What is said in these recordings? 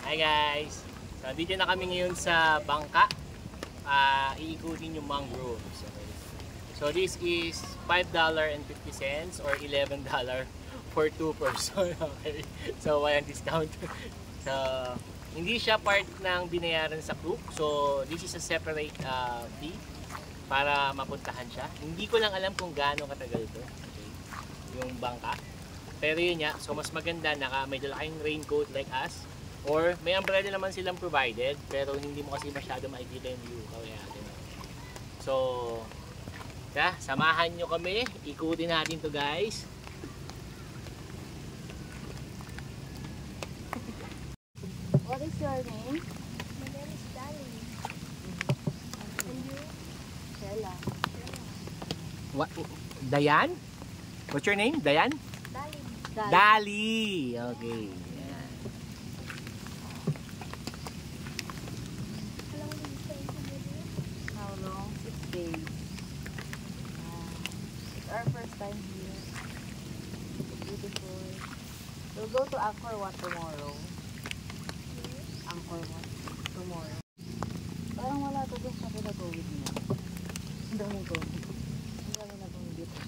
Hi guys! So, dito na kami ngayon sa bangka. Iikutin yung mangroves. Okay. So this is $5.50 or $11 for 2 person. Okay. So walang discount. So hindi siya part ng binayaran sa group. So this is a separate fee para mapuntahan siya. Hindi ko lang alam kung gaano katagal to. Okay. Yung bangka. Pero yun nga, so mas maganda na may dala kayong raincoat like us. Or may umbrella naman silang provided, pero hindi mo kasi masyado makikita yung view. Kaya so, samahan nyo kami. Ikutin natin to guys. What is your name? My name is Dali. And you? Shella. What? Dayan? What's your name? Dayan? Dali. Dali. Okay. Yan. How long will you stay here? How long? 6 days. It's our first time here. It's beautiful. We'll go to Angkor Wat tomorrow. Angkor Wat tomorrow. Parang wala to doon sa pinag-COVID niya. Ang daming COVID. Ang dami na itong dito.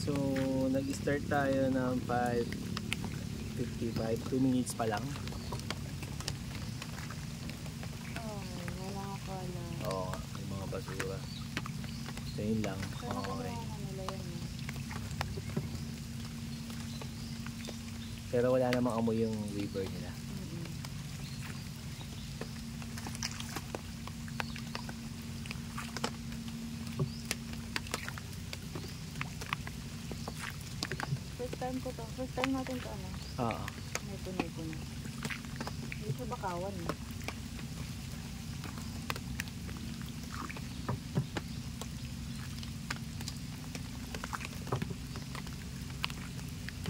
So, nag-start tayo ng 5:55. 2 minutes pa lang. Oh, wala ka pala. Oo, may mga basura. So, yun lang. Pero Okay. nila yan. Pero wala namang amoy yung river nila. First time natin to ano? Oo. May puno-puno. Hindi siya bakawan.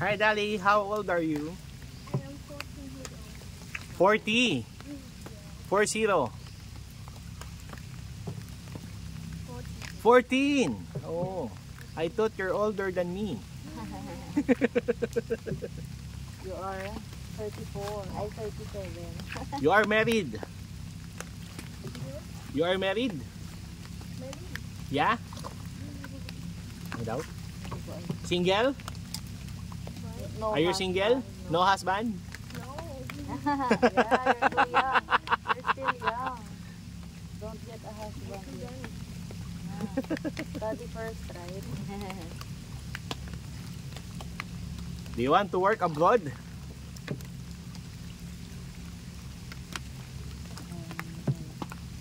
Hi Dali, how old are you? I am 14 years old. 40. 40. 14. Oh, I thought you're older than me. You are 34. I 37. You are married. You are married? Maybe. Yeah? No doubt. Single? No Are you husband, single? No husband? No. Yeah, you're too young. You're still young. Don't get a husband yet. Study first, right? Do you want to work abroad?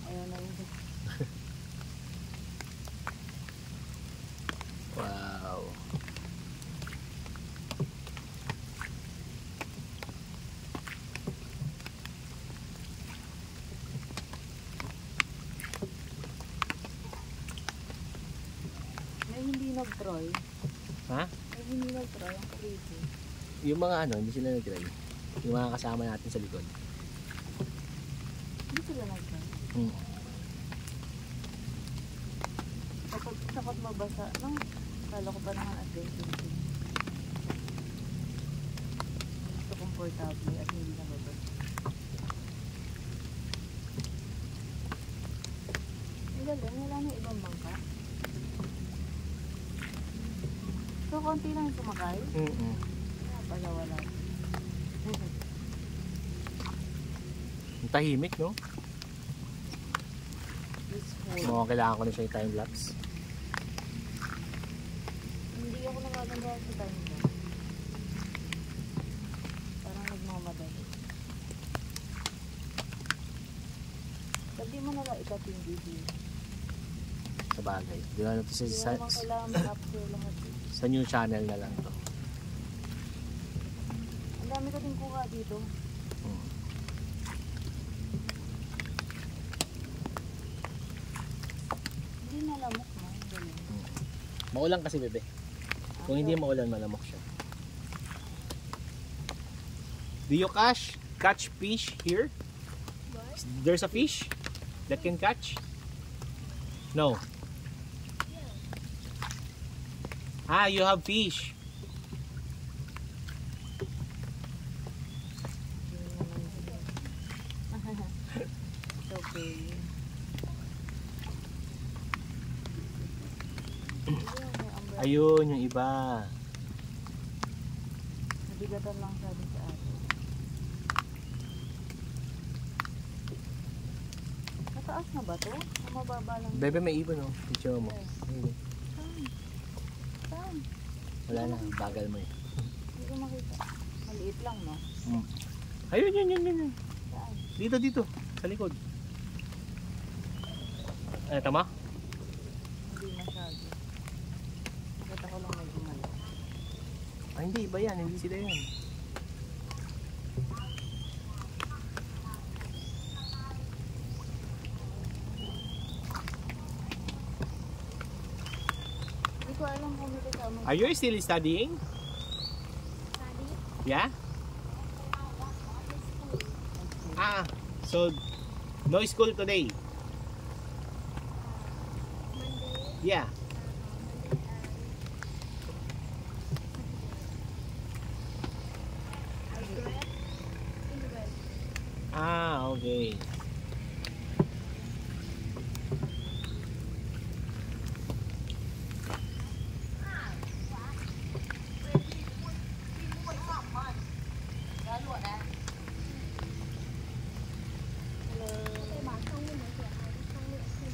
Ayaw na yun. Wow. May hindi nag-try. Ha? May hindi nag-try ang crazy. Yung mga ano, hindi sila nag-try. Yung mga kasama natin sa likod. Hindi sila nag-try. Kapag mabasa, no? Kala ko pa naman adventure. Gusto komportable at hindi na mabasa. Ang galing, wala na ibang bangka. So, konti lang yung sumakay. Pala wala. Ang tahimik, no? Peaceful. Mga kailangan ko na siya yung time-lapse. Hindi ako nagaganda sa time na. Parang nagmamadali. Sabi mo na lang ikat yung video. Sa bagay. Di ba ito Hindi mo naman kailangan mag-upload lahat. sa new channel na lang to. Ang dami ko din kuha dito. Hindi nalamok mo. Ganun. Maulan kasi bebe. Kung hindi maulan, malamok siya. Do you catch fish here? What? There's a fish that can catch? No. Ah, you have fish. Ayun, yung iba. Nabigatan lang sabi sa atin. Mataas na ba to? O mababa lang? Bebe, may ibon oh. Picture mo. Ayun. Saan? Saan? Wala na, bagal mo eh. Hindi ko makita. Maliit lang, no? Ayun, yun. Saan? Dito, sa likod. Ano, tama? Hindi masyado. Nakita ko lang medyo maliit. Ay, hindi, iba yan. Hindi sila yan. Hindi ko alam kung may kasama. Are you still studying? Study. Yeah? Ah, so no school today? Monday. Yeah. I grad in the web. Ah, okay. Cái bà không như mấy kiểu này không nữa thì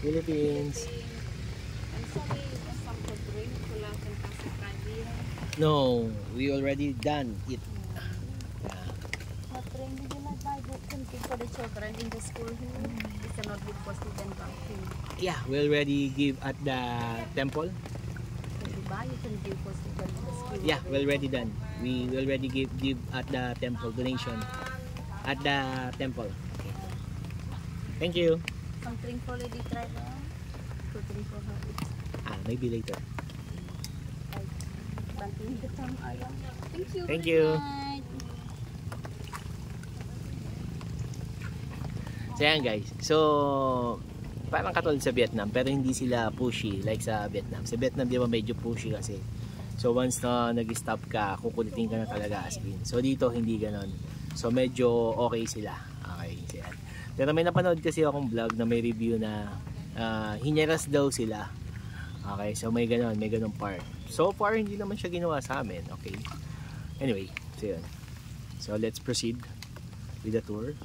Philippines. I'm sorry, some could drink to lang and pass it. No, we already done it. What train did you not buy book something for the children in the school here? It's a notebook for student banking. Yeah, we already give at the temple. Can you buy? You can give for student in the school. Yeah, we already done. We already give at the temple donation. At the temple. Okay. Thank you. Some drink for lady driver. To drink for her. Ah, maybe later. Banking the tongue. Thank you. Thank Good you. night. So yan guys. So parang katulad sa Vietnam pero hindi sila pushy like sa Vietnam. Sa Vietnam di ba medyo pushy kasi. So once na nag-stop ka, kukulitin ka na talaga as in. So dito hindi ganon. So medyo okay sila. Okay, so yan. Pero may napanood kasi akong vlog na may review na hinyaras daw sila. Okay, so may ganon part. So far hindi naman siya ginawa sa amin. Okay. Anyway, so yun. So let's proceed with the tour.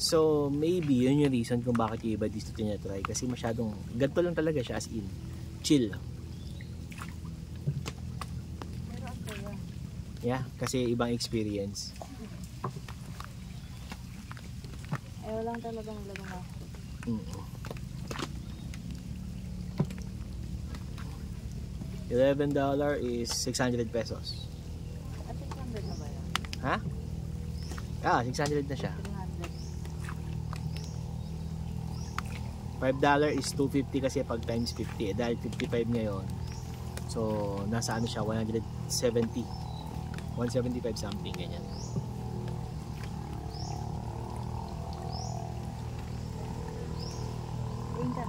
So maybe yun yung reason kung bakit yung iba dito tinatry kasi masyadong ganito lang talaga siya as in chill. Pero ako yan. Yeah, kasi ibang experience. Ayaw lang talagang lagang ako. $11 is 600 pesos. At 600 na ba yan? Ha? Ah, 600 na siya. 300. $5 is 250 kasi pag times 50 dahil 55 ngayon. So nasa ano siya 170. 175 something ganyan. Inka.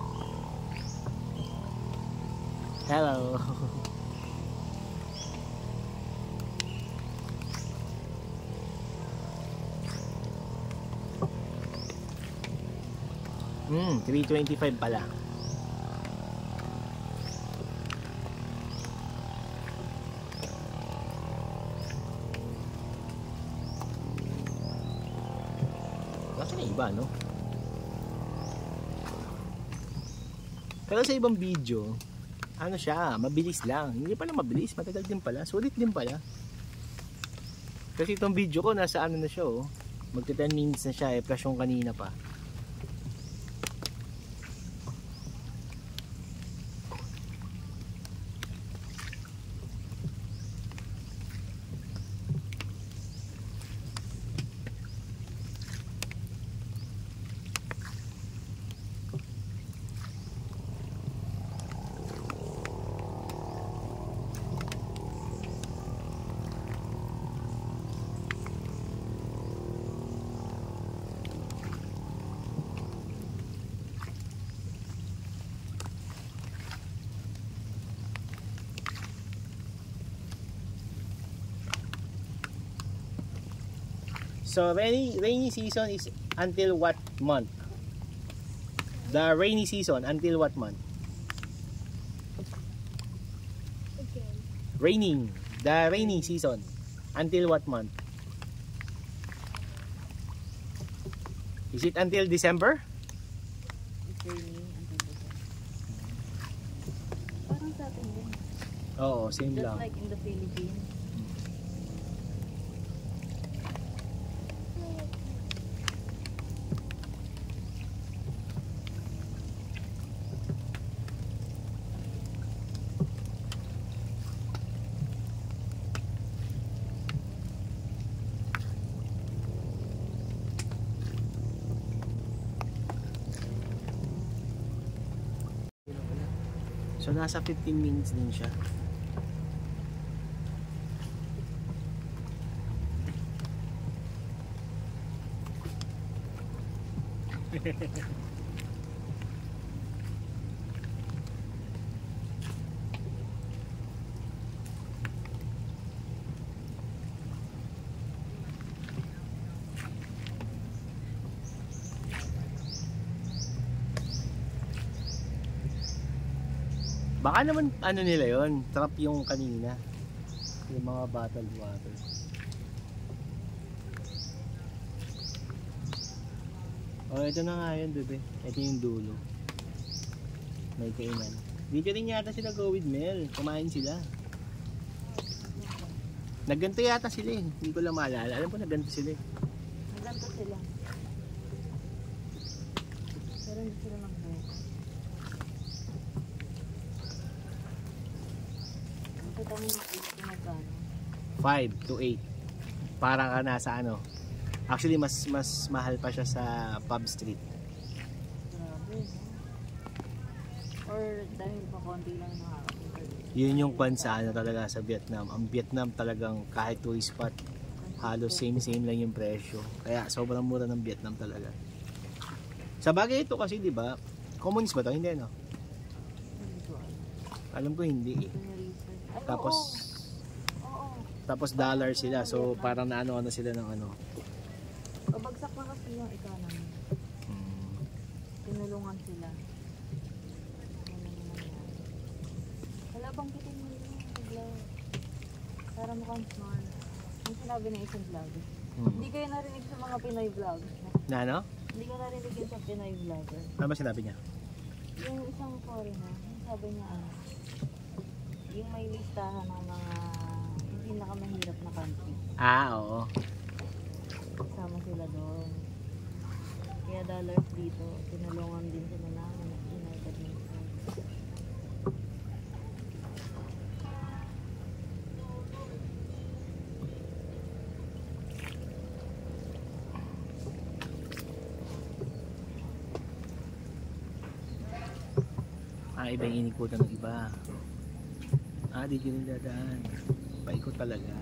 Hello. $325 pala. Kasi na iba, no? Pero sa ibang video, ano siya, mabilis lang. Hindi pala mabilis, matagal din pala. Sulit din pala. Kasi itong video ko, nasa ano na siya, oh. Magti 10 minutes na siya, plus yung kanina pa. So rainy season is until what month? The rainy season until what month? Again. Raining. The rainy season until what month? Is it until December? It's raining until December. Parang sa atin din. Oo, same Just lang. like in the Philippines. So nasa 15 minutes din siya. Baka naman ano nila yon, trap yung kanina. Yung mga bottled water. Oh, ito na nga yun, bebe. Ito yung dulo. May kainan. Dito rin yata sila go with Mel. Kumain sila. Nagganto yata sila eh. Hindi ko lang maalala. Alam ko nagganto sila eh. Nagganto sila. Pero hindi sila mag-buka. Nakita mo yung age ko magkano? 5 to 8. Parang ka nasa ano. Actually, mas mahal pa siya sa Pub Street. Grabe, no? Or dahil pa konti lang nakakapunta dito. Yun yung kwan sa ano talaga sa Vietnam. Ang Vietnam talagang kahit tourist spot, halos same lang yung presyo. Kaya sobrang mura ng Vietnam talaga. Sa bagay ito kasi, di ba? Communist ba to? Hindi, no? Hindi ko alam. Alam ko hindi eh. Ito yung research. Ay, Tapos, oo. tapos dollar sila. So parang naano sila ng ano. Pabagsak na kasi yung economy. Tinulungan sila. Ano naman yan. Wala bang kitin mo yun? Vlog. Para mukhang smart. Yung sinabi ng isang vlog. Hindi kayo narinig sa mga Pinoy vlog. Na ano? Hindi ko narinig yun sa Pinoy vlogger. Ano ba sinabi niya? Yung isang foreigner, sabi niya ano, yung may listahan ng mga yung pinakamahirap na country. Ah, oo. Kasama sila doon. Kaya dollars dito, tinulungan din sila namin ng United Nations. Ah, iba yung inikutan ng iba. Ah, di yun dadaan. Paikot talaga.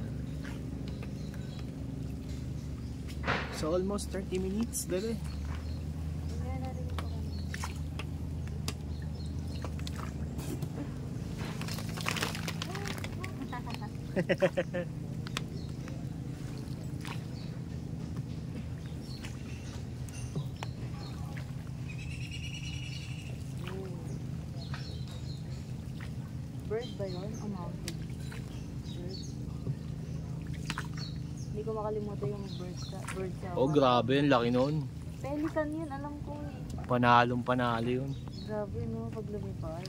So almost 30 minutes, bebe. Kaya narinig ko kami. Bird ba yun? O mountain? Bird? Hindi ko makalimutan yung bird sa Oh, grabe yun. Laki nun. Pelican yun, alam ko eh. Panalo yun. Grabe no, pag lumipad.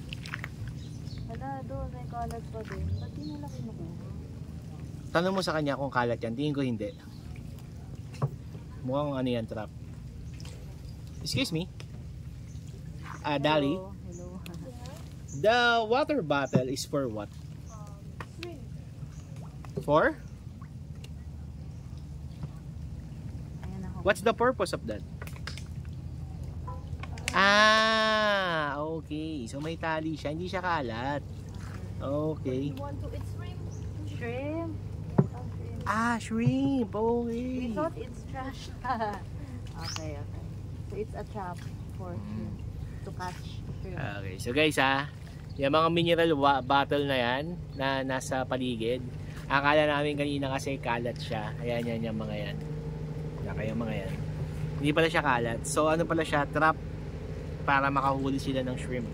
Hala, doon, may kalat pa din. Ba't di nila kinukuha? Tanong mo sa kanya kung kalat yan. Tingin ko hindi. Mukhang ano yan, trap. Excuse me? Dali. Hello. The water bottle is for what? Swim. For? Ayan ako. What's the purpose of that? Ah, okay. So may tali siya. Hindi siya kalat. Okay. You want to eat shrimp? Shrimp. Oh, shrimp. Ah, shrimp. Okay. We thought it's trash. Okay. So it's a trap for shrimp. To catch shrimp. Okay. So guys yung mga mineral bottle na yan na nasa paligid. Akala namin kanina kasi kalat siya. Ayan yan yung mga yan. Kaya mga yan. Hindi pala siya kalat. So ano pala siya, trap para makahuli sila ng shrimp.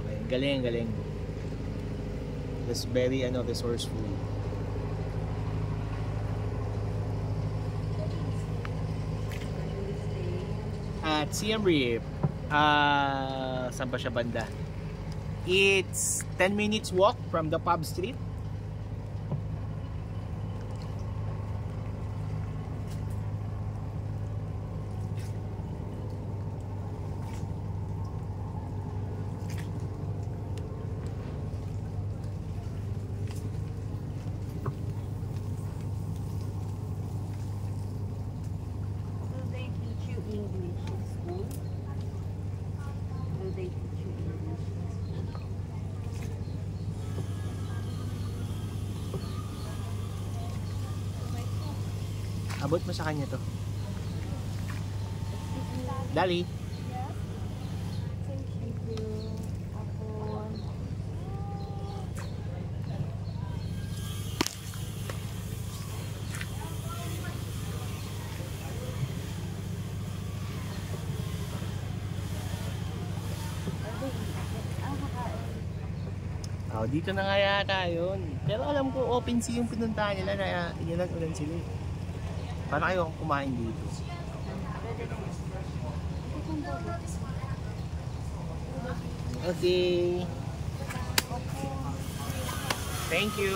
Okay, galing. That's very resourceful. At Siem Reap, saan ba siya banda? It's 10 minutes walk from the pub street. Do they teach you English in school? Do they teach you English in school? Abot mo sa kanya to. Dali. Yeah. Thank you. Ako. Oh, dito na nga yata yun. Pero alam ko open sea yung pinuntahan nila na inulan sila. Para kayo kumain dito. Okay. Thank you.